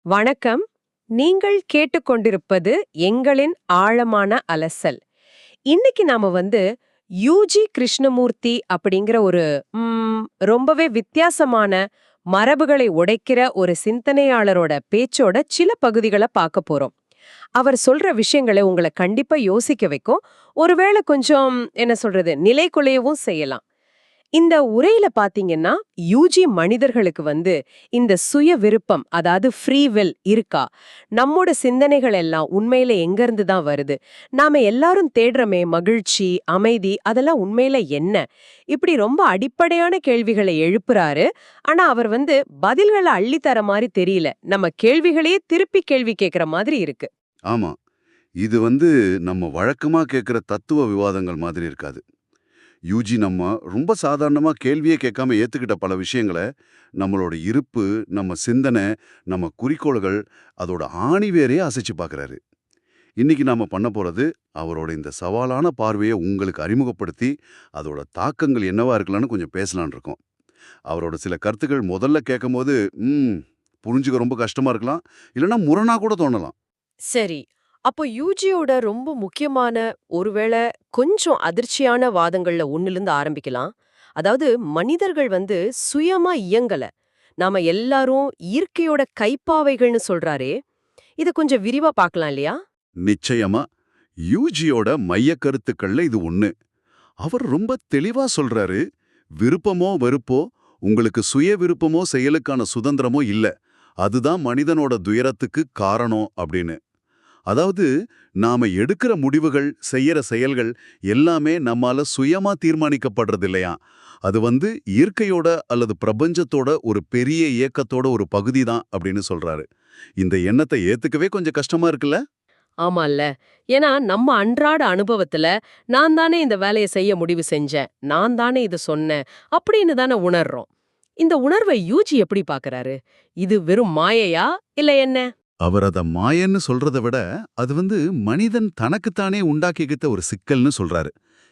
வணக்கம். நீங்கள் கேட்டுக்கொண்டிருப்பது எங்களின் ஆழமான அலசல். இன்னைக்கு நாம யூஜி கிருஷ்ணமூர்த்தி அப்படிங்கிற ஒரு ரொம்பவே வித்தியாசமான மரபுகளை உடைக்கிற ஒரு சிந்தனையாளரோட பேச்சோட சில பகுதிகளை பார்க்க போறோம். அவர் சொல்ற விஷயங்களை உங்களை கண்டிப்பா யோசிக்க வைக்கும். ஒருவேளை கொஞ்சம் என்ன சொல்றது நிலைகுலையவும் செய்யலாம். இந்த உரையில பாத்தீங்கன்னா யூஜி மனிதர்களுக்கு இந்த சுய விருப்பம், அதாவது ஃப்ரீ வில் இருக்கா? நம்மோட சிந்தனைகள் எல்லாம் உண்மையில எங்க இருந்து தான் வருது? நாம எல்லாரும் தேடுறமே மகிழ்ச்சி, அமைதி, அதெல்லாம் உண்மையில என்ன? இப்படி ரொம்ப அடிப்படையான கேள்விகளை எழுப்புறாரு. ஆனா அவர் பதில்களை அள்ளித்தர மாதிரி தெரியல. நம்ம கேள்விகளையே திருப்பி கேள்வி கேட்கிற மாதிரி இருக்கு. ஆமா. இது நம்ம வழக்கமா கேட்கிற தத்துவ விவாதங்கள் மாதிரி இருக்காது. யூஜி நம்ம ரொம்ப சாதாரணமா கேள்வியே கேட்காம ஏத்துக்கிட்ட பல விஷயங்கள, நம்மளோட இருப்பு, நம்ம சிந்தனை, நம்ம குறிக்கோள்கள், அதோட ஆணிவேரையே அசைச்சு பார்க்குறாரு. இன்னைக்கு நாம பண்ண போறது, அவரோட இந்த சவாலான பார்வைய உங்களுக்கு அறிமுகப்படுத்தி, அதோட தாக்கங்கள் என்னவா இருக்கலாம்னு கொஞ்சம் பேசலாம்னு இருக்கோம். அவரோட சில கருத்துக்கள் முதல்ல கேட்கும்போது, புரிஞ்சுக்க ரொம்ப கஷ்டமா இருக்கலாம். இல்லைன்னா முரணா கூட தோணலாம். சரி. அப்போ யூஜியோட ரொம்ப முக்கியமான, ஒருவேளை கொஞ்சம் அதிர்ச்சியான வாதங்கள்ல ஒண்ணுலருந்து ஆரம்பிக்கலாம். அதாவது மனிதர்கள் சுயமா இயங்கல. நாம எல்லாரும் இயற்கையோட கைப்பாவைகள்னு சொல்றாரே. இத கொஞ்சம் விரிவா பார்க்கலாம் இல்லையா? நிச்சயமா. யூஜியோட மைய கருத்துக்கள்ல இது ஒண்ணு. அவர் ரொம்ப தெளிவா சொல்றாரு, விருப்பமோ வெறுப்போ, உங்களுக்கு சுய விருப்பமோ செயலுக்கான சுதந்திரமோ இல்ல. அதுதான் மனிதனோட துயரத்துக்கு காரணம் அப்படின்னு. அதாவது நாம எடுக்கிற முடிவுகள், செய்யற செயல்கள் எல்லாமே நம்மால சுயமா தீர்மானிக்கப்படுறது இல்லையா? அது இயற்கையோட அல்லது பிரபஞ்சத்தோட ஒரு பெரிய இயக்கத்தோட ஒரு பகுதி தான் அப்படின்னு சொல்றாரு. இந்த எண்ணத்தை ஏத்துக்கவே கொஞ்சம் கஷ்டமா இருக்குல்ல? ஆமால்ல. ஏன்னா நம்ம அன்றாட அனுபவத்துல, நான் தானே இந்த வேலைய செய்ய முடிவு செஞ்சேன். நான் தானே இத சொன்னேன். அப்படின்னு தானே உணர்றோம். இந்த உணர்வை யூஜி எப்படி பார்க்கறாரு? இது வெறும் மாயையா? இல்ல என்ன? அவர் அத மாயன்னு சொல்றத விட, அது மனிதன் தனக்குத்தானே உண்டாக்கிக்கிட்ட ஒரு சிக்கல்னு சொல்றாரு.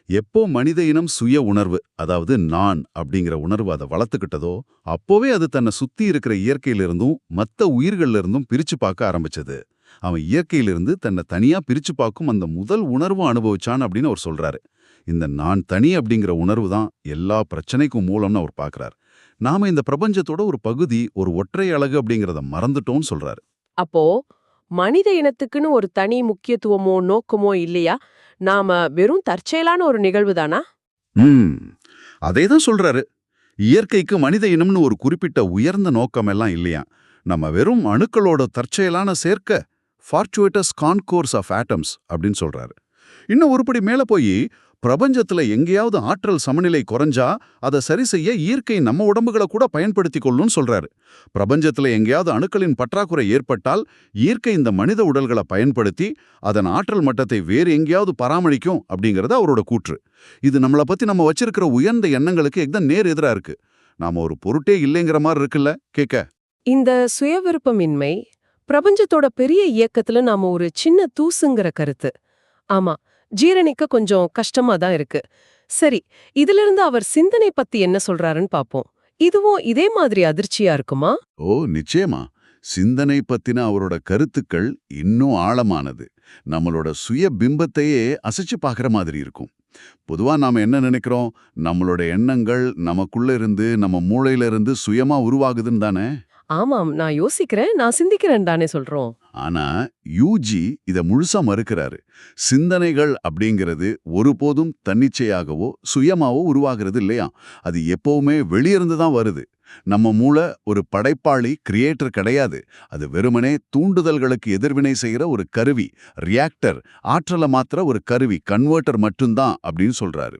எப்போ மனித இனம் சுய உணர்வு, அதாவது நான் அப்படிங்கிற உணர்வு அதை வளர்த்துக்கிட்டதோ, அப்போவே அது தன்னை சுத்தி இருக்கிற இயற்கையிலிருந்தும் மத்த உயிர்கள்ல இருந்தும் பிரிச்சு பார்க்க ஆரம்பிச்சது. அவன் இயற்கையிலிருந்து தன்னை தனியா பிரிச்சு பார்க்கும் அந்த முதல் உணர்வு அனுபவிச்சான் அப்படின்னு அவர் சொல்றாரு. இந்த நான் தனி அப்படிங்கிற உணர்வு தான் எல்லா பிரச்சனைக்கும் மூலம்னு அவர் பார்க்கறார். நாம இந்த பிரபஞ்சத்தோட ஒரு பகுதி, ஒரு ஒற்றை அழகு அப்படிங்கிறத மறந்துட்டோம்னு சொல்றாரு. அப்போ மனித இனத்துக்குன்னு ஒரு தனி முக்கியத்துவமோ நோக்கமோ இல்லையா? நாம வெறும் தற்செயலான ஒரு நிகழ்வு தானா? ம் அதேதான் சொல்றாரு. இயற்கைக்கு மனித இனம்னு ஒரு குறிப்பிட்ட உயர்ந்த நோக்கம் எல்லாம் இல்லையா? நம்ம வெறும் அணுக்களோட தற்செயலான சேர்க்க, ஃபார்ச்சுவேட்டஸ் கான்கோர்ஸ் ஆஃப் ஆட்டம்ஸ் அப்படின்னு சொல்றாரு. இன்னும் ஒருபடி மேல போய், பிரபஞ்சத்துல எங்கேயாவது ஆற்றல் சமநிலை குறைஞ்சா அதை சரி செய்ய இயற்கை நம்ம உடம்புகளை கூட பயன்படுத்திக் கொள்ளும்னு சொல்றாரு. பிரபஞ்சத்துல எங்கேயாவது அணுக்களின் பற்றாக்குறை ஏற்பட்டால் இயற்கை இந்த மனித உடல்களை பயன்படுத்தி அதன் ஆற்றல் மட்டத்தை வேறு எங்கேயாவது பராமரிக்கும் அப்படிங்கறது அவரோட கூற்று. இது நம்மளை பத்தி நம்ம வச்சிருக்கிற உயர்ந்த எண்ணங்களுக்கு எக்தான் நேர் எதிரா இருக்கு. நாம ஒரு பொருட்டே இல்லைங்கிற மாதிரி இருக்குல்ல கேட்க. இந்த சுயவிருப்பமின்மை பிரபஞ்சத்தோட பெரிய இயக்கத்துல நாம ஒரு சின்ன தூசுங்கிற கருத்து. ஆமா, ஜீரணிக்க கொஞ்சம் கஷ்டமா தான் இருக்கு. சரி, இதிலிருந்து அவர் சிந்தனை பத்தி என்ன சொல்றாருன்னு பாப்போம். இதுவும் இதே மாதிரி அதிர்ச்சியா இருக்குமா? ஓ நிச்சயமா. சிந்தனை பத்தின அவரோட கருத்துக்கள் இன்னும் ஆழமானது. நம்மளோட சுய பிம்பத்தையே அசைச்சு பார்க்குற மாதிரி இருக்கும். பொதுவா நாம என்ன நினைக்கிறோம்? நம்மளோட எண்ணங்கள் நமக்குள்ள இருந்து, நம்ம மூளையில இருந்து சுயமா உருவாகுதுன்னு தானே? ஆமாம், நான் யோசிக்கிறேன், நான் சிந்திக்கிறேன் தானே சொல்றோம். ஆனா யூஜி இத முழுசா மறுக்கிறாரு. சிந்தனைகள் அப்படிங்கிறது ஒருபோதும் தன்னிச்சையாகவோ சுயமாவோ உருவாகிறது இல்லையா? அது எப்பவுமே வெளியிருந்து தான் வருது. நம்ம மூளை ஒரு படைப்பாளி, கிரியேட்டர் கிடையாது. அது வெறுமனே தூண்டுதல்களுக்கு எதிர்வினை செய்யற ஒரு கருவி, ரியாக்டர், ஆற்றலை மாத்திர ஒரு கருவி, கன்வெர்ட்டர் மட்டும்தான் அப்படின்னு சொல்றாரு.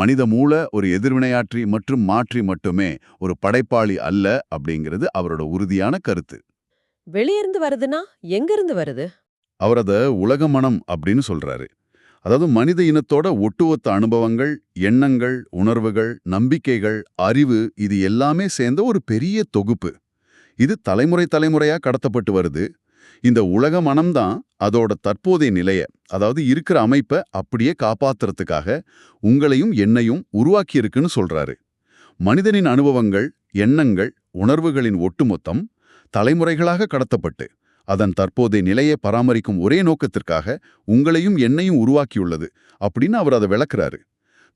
மனித மூளை ஒரு எதிர்வினையாற்றி மற்றும் மாற்றி மட்டுமே, ஒரு படைப்பாளி அல்ல அப்படிங்கிறது அவரோட உறுதியான கருத்து. வெளியிருந்து வருதுன்னா எங்க இருந்து வருது? அவர் அத உலக மனம் அப்படின்னு சொல்றாரு. அதாவது மனித இனத்தோட ஒட்டுமொத்த அனுபவங்கள், எண்ணங்கள், உணர்வுகள், நம்பிக்கைகள், அறிவு இது எல்லாமே சேர்ந்த ஒரு பெரிய தொகுப்பு. இது தலைமுறை தலைமுறையா கடத்தப்பட்டு வருது. இந்த உலக மனம்தான் அதோட தற்போதைய நிலைய, அதாவது இருக்கிற அமைப்பை அப்படியே காப்பாத்துறதுக்காக உங்களையும் என்னையும் உருவாக்கி இருக்குன்னு சொல்றாரு. மனிதனின் அனுபவங்கள், எண்ணங்கள், உணர்வுகளின் ஒட்டுமொத்தம் தலைமுறைகளாக கடத்தப்பட்டு அதன் தற்போதைய நிலையை பராமரிக்கும் ஒரே நோக்கத்திற்காக உங்களையும் என்னையும் உருவாக்கியுள்ளது அப்படின்னு அவர் அதை விளக்குறாரு.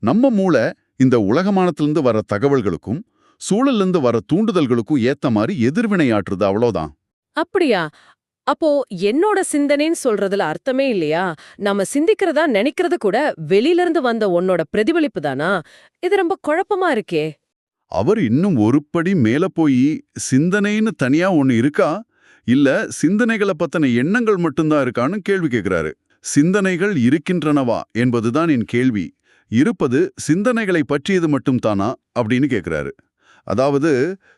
நம்ம மூளை இந்த உலகமானத்திலிருந்து வர தகவல்களுக்கும் சூழலிருந்து வர தூண்டுதல்களுக்கும் ஏத்த மாதிரி எதிர்வினையாற்றுது, அவ்வளோதான். அப்படியா? அப்போ என்னோட சிந்தனைன்னு சொல்றதுல அர்த்தமே இல்லையா? நம்ம சிந்திக்கிறதா நினைக்கிறது கூட வெளியில இருந்து வந்த உன்னோட பிரதிபலிப்பு தானா? இது ரொம்ப குழப்பமா இருக்கே. அவர் இன்னும் ஒரு படி மேல போய் சிந்தனைன்னு தனியா ஒண்ணு இருக்கா, இல்ல சிந்தனைகளை பத்தின எண்ணங்கள் மட்டும்தான் இருக்கான்னு கேள்வி கேட்கிறாரு. சிந்தனைகள் இருக்கின்றனவா என்பதுதான் என் கேள்வி. இருப்பது சிந்தனைகளை பற்றியது மட்டும் தானா அப்படின்னு கேட்கிறாரு. அதாவது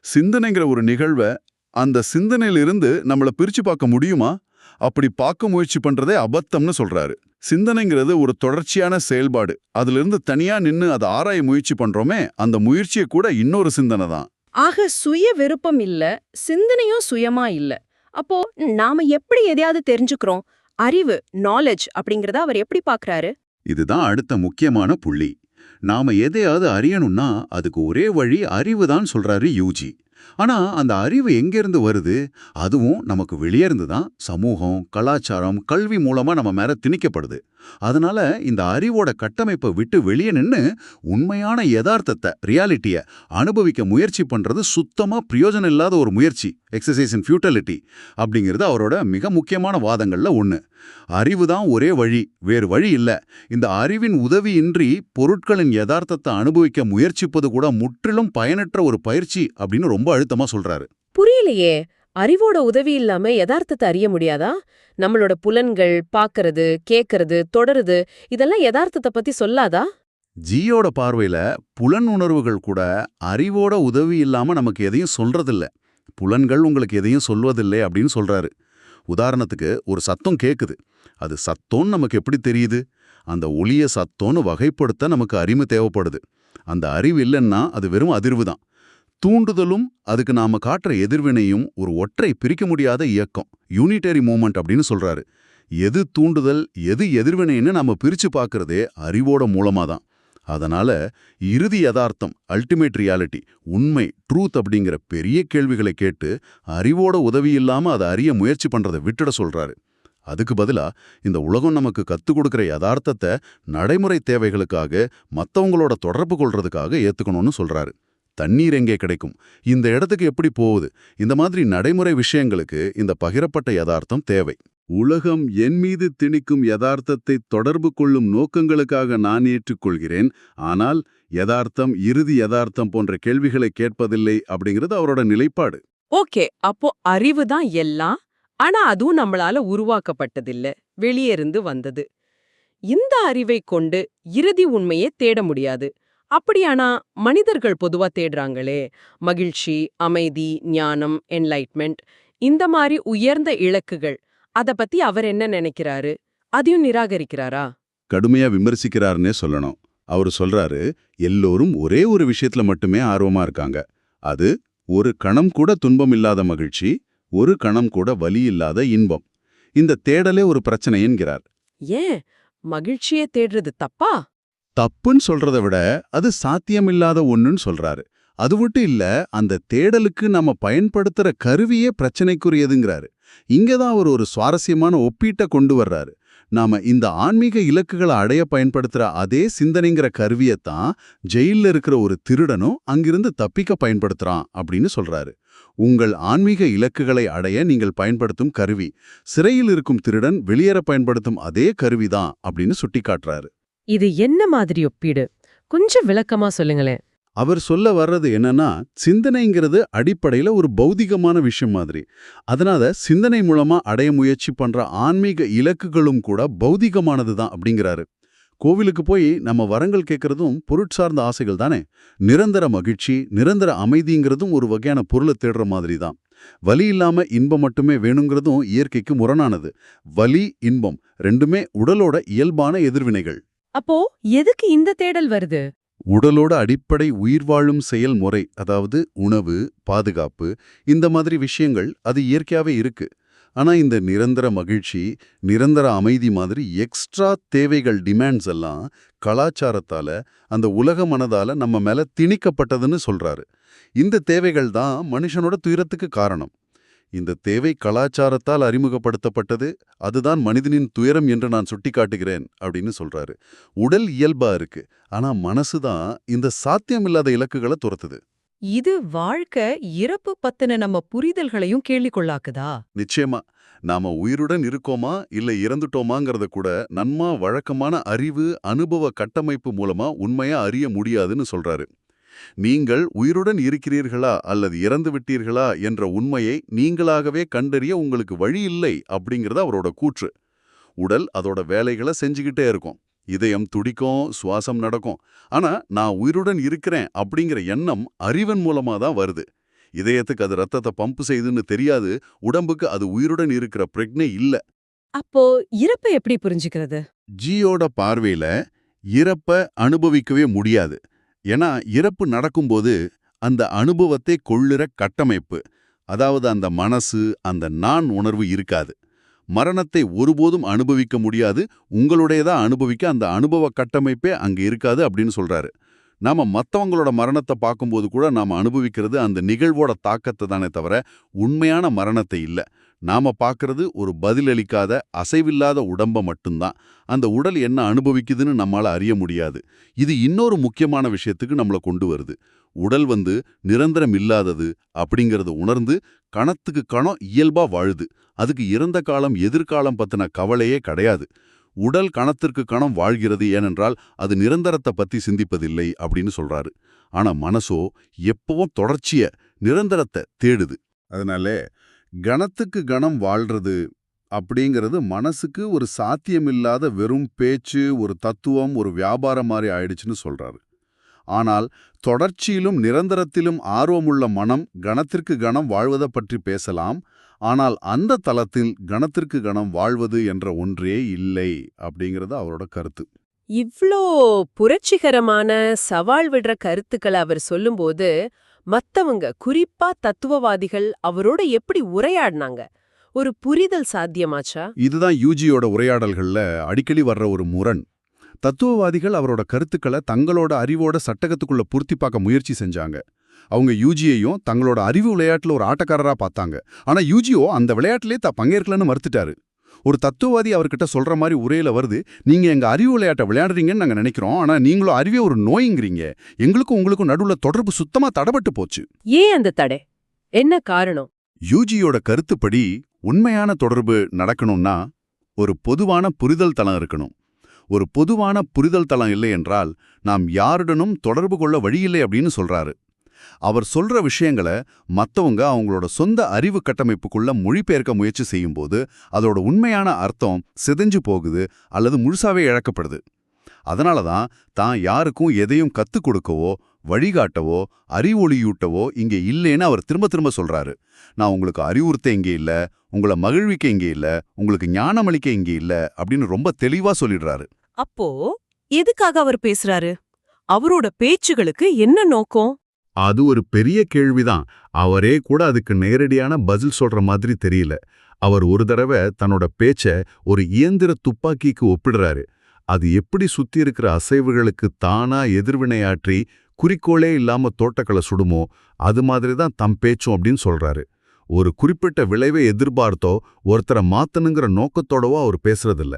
சிந்தனைங்கிற ஒரு நிகழ்வை அந்த சிந்தனையிலிருந்து நம்மள பிரிச்சு பார்க்க முடியுமா? அப்படி பார்க்க முயற்சி பண்றதே அபத்தம்னு சொல்றாரு. சிந்தனைங்கிறது ஒரு தொடர்ச்சியான செயல்பாடு. அதிலிருந்து தனியா நின்னு அதை ஆராய முயற்சி பண்றோமே, அந்த முயற்சியை கூட இன்னொரு சிந்தனை தான். ஆக சுய விருப்பம் இல்ல, சிந்தனையும் சுயமா இல்ல. அப்போ நாம எப்படி எதையாவது தெரிஞ்சுக்கிறோம்? அறிவு, நாலேஜ் அப்படிங்கறத அவர் எப்படி பார்க்கறாரு? இதுதான் அடுத்த முக்கியமான புள்ளி. நாம எதையாவது அறியணும்னா அதுக்கு ஒரே வழி அறிவு தான் சொல்றாரு யூஜி. ஆனா அந்த அறிவு எங்கிருந்து வருது? அதுவும் நமக்கு வெளியே இருந்து தான். சமூகம், கலாச்சாரம், கல்வி மூலமா நம்ம மேல திணிக்கப்படுது. அதனால இந்த அறிவோட கட்டமைப்பை விட்டு வெளியே நின்னு உண்மையான யதார்த்தத்தை, ரியாலிட்டிய அனுபவிக்க முயற்சி பண்றது சுத்தமா பிரயோஜனம் இல்லாத ஒரு முயற்சி. எக்ஸசைஸ் இன் ஃபியூட்டிலிட்டி அப்படிங்கிறது அவரோட மிக முக்கியமான வாதங்கள்ல ஒண்ணு. அறிவு தான் ஒரே வழி, வேறு வழி இல்ல. இந்த அறிவின் உதவியின்றி பொருட்களின் யதார்த்தத்தை அனுபவிக்க முயற்சிப்பது கூட முற்றிலும் பயனற்ற ஒரு பயிற்சி அப்படின்னு ரொம்ப அழுத்தமா சொல்றாரு. புரியலையே. அறிவோட உதவி இல்லாம யதார்த்தத்தை அறிய முடியாதா? நம்மளோட புலன்கள் பாக்கறது, கேக்கறது, தொடருது, இதெல்லாம் யதார்த்தத்தை பத்தி சொல்லாதா? ஜியோட பார்வையில புலன் உணர்வுகள் கூட அறிவோட உதவி இல்லாம நமக்கு எதையும் சொல்றதில்ல. புலன்கள் உங்களுக்கு எதையும் சொல்வதில்லை அப்படின்னு சொல்றாரு. உதாரணத்துக்கு ஒரு சத்தம் கேக்குது. அது சத்தம்னு நமக்கு எப்படி தெரியுது? அந்த ஒலிய சத்தம்னு வகைப்படுத்த நமக்கு அறிவு தேவைப்படுது. அந்த அறிவு இல்லைன்னா அது வெறும் அதிர்வு தான். தூண்டுதலும் அதுக்கு நாம காட்டுற எதிர்வினையும் ஒரு ஒற்றை பிரிக்க முடியாத இயக்கம், யூனிட்டரி மூமெண்ட் அப்படின்னு சொல்றாரு. எது தூண்டுதல், எது எதிர்வினைன்னு நாம பிரிச்சு பார்க்கறதே அறிவோட மூலமா தான். அதனால இறுதி யதார்த்தம், அல்டிமேட் ரியாலிட்டி, உண்மை, ட்ரூத் அப்படிங்கிற பெரிய கேள்விகளை கேட்டு அறிவோட உதவி இல்லாம அதை அறிய முயற்சி பண்றதை விட்டுட சொல்றாரு. அதுக்கு பதிலா இந்த உலகம் நமக்கு கத்துக் கொடுக்கிற யதார்த்தத்தை நடைமுறை தேவைகளுக்காக, மத்தவங்களோட தொடர்பு கொள்றதுக்காக ஏத்துக்கணும்னு சொல்றாரு. தண்ணீர் எங்கே கிடைக்கும், இந்த இடத்துக்கு எப்படி போகுது, இந்த மாதிரி நடைமுறை விஷயங்களுக்கு இந்த பகிரப்பட்ட யதார்த்தம் தேவை. உலகம் என் மீது திணிக்கும் யதார்த்தத்தை தொடர்பு கொள்ளும் நோக்கங்களுக்காக நான் ஏற்றுக்கொள்கிறேன். ஆனால் யதார்த்தம், இறுதி யதார்த்தம் போன்ற கேள்விகளை கேட்பதில்லை அப்படிங்கிறது அவரோட நிலைப்பாடு. ஓகே, அப்போ அறிவு தான் எல்லாம். ஆனா அதுவும் நம்மளால உருவாக்கப்பட்டதில்ல, வெளியே இருந்து வந்தது. இந்த அறிவை கொண்டு இறுதி உண்மையை தேட முடியாது. அப்படியானா மனிதர்கள் பொதுவா தேடுறாங்களே, மகிழ்ச்சி, அமைதி, ஞானம், என்லைட்மெண்ட், இந்த மாதிரி உயர்ந்த இலக்குகள், அத பத்தி அவர் என்ன நினைக்கிறாரு? அதையும் நிராகரிக்கிறாரா? கடுமையா விமர்சிக்கிறாருன்னே சொல்லணும். அவர் சொல்றாரு, எல்லோரும் ஒரே ஒரு விஷயத்துல மட்டுமே ஆர்வமா இருக்காங்க. அது ஒரு கணம் கூட துன்பம் இல்லாத மகிழ்ச்சி, ஒரு கணம் கூட வலி இல்லாத இன்பம். இந்த தேடலே ஒரு பிரச்சனை என்கிறார். ஏன் மகிழ்ச்சியை தேடுறது தப்பா? தப்புன்னு சொல்றதை விட அது சாத்தியமில்லாத ஒண்ணுன்னு சொல்றாரு. அது மட்டும் இல்ல, அந்த தேடலுக்கு நம்ம பயன்படுத்துற கருவியே பிரச்சனைக்குரியதுங்கிறாரு. இங்கதான் அவர் ஒரு சுவாரஸ்யமான ஒப்பீட்டை கொண்டு வர்றாரு. நாம இந்த ஆன்மீக இலக்குகளை அடைய பயன்படுத்துற அதே சிந்தனைங்கிற கருவியத்தான் ஜெயில்ல இருக்கிற ஒரு திருடனும் அங்கிருந்து தப்பிக்க பயன்படுத்துறான் அப்படின்னு சொல்றாரு. உங்கள் ஆன்மீக இலக்குகளை அடைய நீங்கள் பயன்படுத்தும் கருவி, சிறையில் இருக்கும் திருடன் வெளியேற பயன்படுத்தும் அதே கருவிதான் அப்படின்னு சுட்டிக்காட்டுறாரு. இது என்ன மாதிரி ஒப்பீடு? கொஞ்சம் விளக்கமா சொல்லுங்களேன். அவர் சொல்ல வர்றது என்னன்னா, சிந்தனைங்கிறது அடிப்படையில ஒரு பௌதிகமான விஷயம் மாதிரி. அதனால சிந்தனை மூலமா அடைய முயற்சி பண்ற ஆன்மீக இலக்குகளும் கூட பௌதிகமானது தான் அப்படிங்கிறாரு. கோவிலுக்கு போய் நம்ம வரங்கள் கேட்கறதும் பொருட்சார்ந்த ஆசைகள் தானே. நிரந்தர மகிழ்ச்சி, நிரந்தர அமைதிங்கிறதும் ஒரு வகையான பொருளை தேடுற மாதிரி தான். வலி இல்லாம இன்பம் மட்டுமே வேணுங்கிறதும் இயற்கைக்கு முரணானது. வலி, இன்பம் ரெண்டுமே உடலோட இயல்பான எதிர்வினைகள். அப்போ எதுக்கு இந்த தேடல் வருது? உடலோட அடிப்படை உயிர் வாழும் செயல்முறை, அதாவது உணவு, பாதுகாப்பு, இந்த மாதிரி விஷயங்கள் அது இயற்கையாவே இருக்கு. ஆனா இந்த நிரந்தர மகிழ்ச்சி, நிரந்தர அமைதி மாதிரி எக்ஸ்ட்ரா தேவைகள், டிமாண்ட்ஸ் எல்லாம் கலாச்சாரத்தால, அந்த உலக மனதால நம்ம மேல திணிக்கப்பட்டதுன்னு சொல்றாரு. இந்த தேவைகள் தான் மனுஷனோட துயரத்துக்கு காரணம். இந்த தேவை கலாச்சாரத்தால் அறிமுகப்படுத்தப்பட்டது, அதுதான் மனிதனின் துயரம் என்று நான் சுட்டிக்காட்டுகிறேன் அப்படின்னு சொல்றாரு. உடல் இயல்பா இருக்கு, ஆனா மனசுதான் இந்த சாத்தியமில்லாத இலக்குகளை துரத்துது. இது வாழ்க்கை இறப்பு பத்தின நம்ம புரிதல்களையும் கேள்விக்குள்ளாக்குதா? நிச்சயமா. நாம உயிருடன் இருக்கோமா இல்ல இறந்துட்டோமாங்கிறத கூட நன்மா வழக்கமான அறிவு அனுபவ கட்டமைப்பு மூலமா உண்மையா அறிய முடியாதுன்னு சொல்றாரு. நீங்கள் உயிருடன் இருக்கிறீர்களா அல்லது இறந்து விட்டீர்களா என்ற உண்மையை நீங்களாகவே கண்டறிய உங்களுக்கு வழி இல்லை அப்படிங்கிறது அவரோட கூற்று. உடல் அதோட வேலைகளை செஞ்சுக்கிட்டே இருக்கும், இதயம் துடிக்கும், சுவாசம் நடக்கும். ஆனா நான் உயிருடன் இருக்கிறேன் அப்படிங்கிற எண்ணம் அறிவன் மூலமா தான் வருது. இதயத்துக்கு அது ரத்தத்தை பம்ப் செய்துன்னு தெரியாது, உடம்புக்கு அது உயிருடன் இருக்கிற பிரக்ஞை இல்ல. அப்போ இறப்பை எப்படி புரிஞ்சுக்கிறது? ஜியோட பார்வையில இறப்ப அனுபவிக்கவே முடியாது. ஏன்னா இறப்பு நடக்கும்போது அந்த அனுபவத்தை கொள்ளுற கட்டமைப்பு, அதாவது அந்த மனசு, அந்த நான் உணர்வு இருக்காது. மரணத்தை ஒருபோதும் அனுபவிக்க முடியாது, உங்களுடையதா அனுபவிக்க அந்த அனுபவ கட்டமைப்பே அங்க இருக்காது அப்படின்னு சொல்றாரு. நாம மத்தவங்களோட மரணத்தை பார்க்கும்போது கூட நாம அனுபவிக்கிறது அந்த நிகழ்வோட தாக்கத்தை தானே தவிர உண்மையான மரணத்தை இல்ல. நாம பார்க்கறது ஒரு பதிலளிக்காத அசைவில்லாத உடம்ப மட்டும்தான். அந்த உடல் என்ன அனுபவிக்குதுன்னு நம்மால அறிய முடியாது. இது இன்னொரு முக்கியமான விஷயத்துக்கு நம்மள கொண்டு வருது. உடல் நிரந்தரம் இல்லாதது அப்படிங்கறது உணர்ந்து கணத்துக்கு கணம் இயல்பா வாழுது. அதுக்கு இறந்த காலம் எதிர்காலம் பத்தின கவலையே கிடையாது. உடல் கணத்திற்கு கணம் வாழ்கிறது, ஏனென்றால் அது நிரந்தரத்தை பத்தி சிந்திப்பதில்லை அப்படின்னு சொல்றாரு. ஆனா மனசோ எப்பவும் தொடர்ச்சிய நிரந்தரத்தை தேடுது. அதனால கணத்துக்கு கணம் வாழ்றது அப்படிங்கிறது மனசுக்கு ஒரு சாத்தியமில்லாத வெறும் பேச்சு, ஒரு தத்துவம், ஒரு வியாபாரம் மாதிரி ஆயிடுச்சுன்னு சொல்றாரு. ஆனால் தொடர்ச்சியிலும் நிரந்தரத்திலும் ஆர்வமுள்ள மனம் கணத்திற்கு கணம் வாழ்வதை பற்றி பேசலாம். ஆனால் அந்த தளத்தில் கணத்திற்கு கணம் வாழ்வது என்ற ஒன்றே இல்லை அப்படிங்கிறது அவரோட கருத்து. இவ்ளோ புரட்சிகரமான சவால் விடுற கருத்துக்களை அவர் சொல்லும்போது மத்தவங்க, குறிப்பா தத்துவவாதிகள் அவரோட எப்படி உரையாடினாங்க? ஒரு புரிதல் சாத்தியமாச்சா? இதுதான் யூஜியோட உரையாடல்கள்ல அடிக்கடி வர்ற ஒரு முரண். தத்துவவாதிகள் அவரோட கருத்துக்களை தங்களோட அறிவோட சட்டகத்துக்குள்ள பூர்த்தி பார்க்க முயற்சி செஞ்சாங்க. அவங்க யூஜியையும் தங்களோட அறிவு விளையாட்டுல ஒரு ஆட்டக்காரரா பார்த்தாங்க. ஆனா யூஜியோ அந்த விளையாட்டிலே பங்கேற்கலன்னு மறுத்துட்டாரு. ஒரு தத்துவவாதி அவர்கிட்ட சொல்ற மாதிரி உரையில வருது, நீங்க எங்க அறிவு விளையாட்டை விளையாடுறீங்கன்னு நாங்க நினைக்கிறோம், ஆனா நீங்களும் அறிவே ஒரு நோய்ங்கிறீங்க, எங்களுக்கும் உங்களுக்கும் நடுவுல தொடர்பு சுத்தமா தடபட்டு போச்சு. ஏன் அந்த தடை? என்ன காரணம்? யூஜியோட கருத்துப்படி உண்மையான தொடர்பு நடக்கணும்னா ஒரு பொதுவான புரிதல் தளம் இருக்கணும். ஒரு பொதுவான புரிதல் தளம் இல்லை என்றால் நாம் யாருடனும் தொடர்பு கொள்ள வழியில்லை அப்படின்னு சொல்றாரு. அவர் சொல்ற விஷயங்களை மத்தவங்க அவங்களோட சொந்த அறிவு கட்டமைப்புக்குள்ள மொழிபெயர்க்க முயற்சி செய்யும்போது அதோட உண்மையான அர்த்தம் சிதைஞ்சு போகுது அல்லது முழுசாவே இழக்கப்படுது. அதனாலதான் தான் யாருக்கும் எதையும் கத்துக் கொடுக்கவோ வழிகாட்டவோ அறிவொளியூட்டவோ இங்கே இல்லைன்னு அவர் திரும்ப திரும்ப சொல்றாரு. நான் உங்களுக்கு அறிவுறுத்த இங்கே இல்ல, உங்களை மகிழ்விக்க இங்கே இல்ல, உங்களுக்கு ஞானமளிக்க இங்கே இல்ல அப்படின்னு ரொம்ப தெளிவா சொல்லிடுறாரு. அப்போ எதுக்காக அவர் பேசுறாரு? அவரோட பேச்சுகளுக்கு என்ன நோக்கம்? அது ஒரு பெரிய கேள்விதான். அவரே கூட அதுக்கு நேரடியான பதில் சொல்ற மாதிரி தெரியல. அவர் ஒரு தடவை தன்னோட பேச்ச ஒரு இயந்திர துப்பாக்கிக்கு ஒப்பிடுறாரு. அது எப்படி சுத்தி இருக்கிற அசைவுகளுக்கு தானா எதிர்வினையாற்றி குறிக்கோளே இல்லாம தோட்டக்களை சுடுமோ அது மாதிரி தான் தம் பேச்சும் அப்படின்னு சொல்றாரு. ஒரு குறிப்பிட்ட விளைவை எதிர்பார்த்தோ ஒருத்தரை மாத்தணுங்கிற நோக்கத்தோடவோ அவர் பேசுறதில்ல.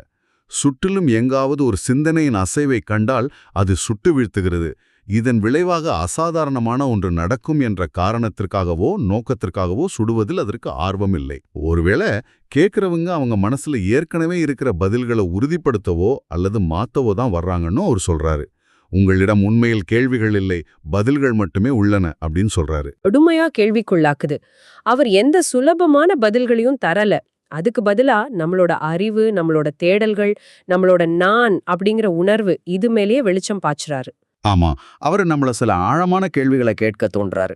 சுற்றிலும் எங்காவது ஒரு சிந்தனையின் அசைவை கண்டால் அது சுட்டு வீழ்த்துகிறது. இதன் விளைவாக அசாதாரணமான ஒன்று நடக்கும் என்ற காரணத்திற்காகவோ நோக்கத்திற்காகவோ சுடுவதில் அதற்கு ஆர்வம் இல்லை. ஒருவேளை கேட்கிறவங்க அவங்க மனசுல ஏற்கனவே இருக்கிற பதில்களை உறுதிப்படுத்தவோ அல்லது மாத்தவோ தான் வர்றாங்கன்னு அவர் சொல்றாரு. உங்களிடம் உண்மையில் கேள்விகள் இல்லை, பதில்கள் மட்டுமே உள்ளன அப்படின்னு சொல்றாரு. கடுமையா கேள்விக்குள்ளாக்குது. அவர் எந்த சுலபமான பதில்களையும் தரல. அதுக்கு பதிலா நம்மளோட அறிவு, நம்மளோட தேடல்கள், நம்மளோட நான் அப்படிங்கிற உணர்வு இது மேலேயே வெளிச்சம் பாய்ச்சுறாரு. ஆமா, அவர் நம்மள சில ஆழமான கேள்விகளை கேட்க தோன்றாரு.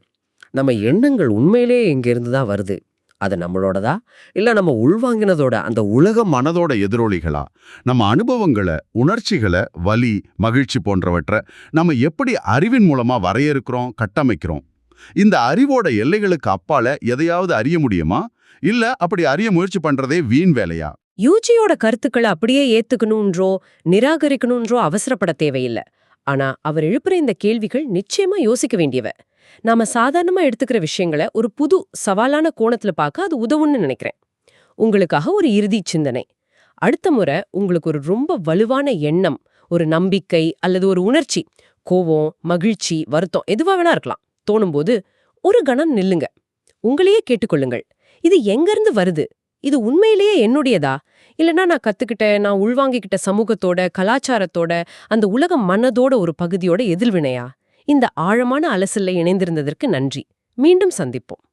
நம்ம எண்ணங்கள் உண்மையிலே எங்கிருந்து தான் வருது? அது நம்மளோடதா இல்ல நம்ம உள்வாங்கினதோட அந்த உலக மனதோட எதிரொலிகளா? நம்ம அனுபவங்களை, உணர்ச்சிகளை, வலி, மகிழ்ச்சி போன்றவற்றை நம்ம எப்படி அறிவின் மூலமா வரையறுக்கிறோம், கட்டமைக்கிறோம்? இந்த அறிவோட எல்லைகளுக்கு அப்பால எதையாவது அறிய முடியுமா? இல்ல அப்படி அறிய முயற்சி பண்றதே வீண் வேலையா? யூஜியோட கருத்துக்களை அப்படியே ஏத்துக்கணும்ன்றோ நிராகரிக்கணும்ன்றோ அவசரப்பட தேவையில்லை. ஆனா அவர் எழுப்புற இந்த கேள்விகள் நிச்சயமா யோசிக்க வேண்டியவ. நாம சாதாரணமா எடுத்துக்கிற விஷயங்களை ஒரு புது சவாலான கோணத்துல பார்க்க அது உதவும்னு நினைக்கிறேன். உங்களுக்காக ஒரு இறுதி சிந்தனை. அடுத்த முறை உங்களுக்கு ஒரு ரொம்ப வலுவான எண்ணம், ஒரு நம்பிக்கை அல்லது ஒரு உணர்ச்சி, கோவம், மகிழ்ச்சி, வருத்தம் எதுவா வேணா இருக்கலாம், தோணும்போது ஒரு கணம் நில்லுங்க. உங்களையே கேட்டுக்கொள்ளுங்கள். இது எங்கிருந்து வருது? இது உண்மையிலேயே என்னுடையதா? இல்லனா நான் கத்துக்கிட்ட, நான் உள்வாங்கிக்கிட்ட சமூகத்தோட, கலாச்சாரத்தோட, அந்த உலக மனதோட ஒரு பகுதியோட எதிர்வினையா? இந்த ஆழமான அலசல்ல இணைந்திருந்ததற்கு நன்றி. மீண்டும் சந்திப்போம்.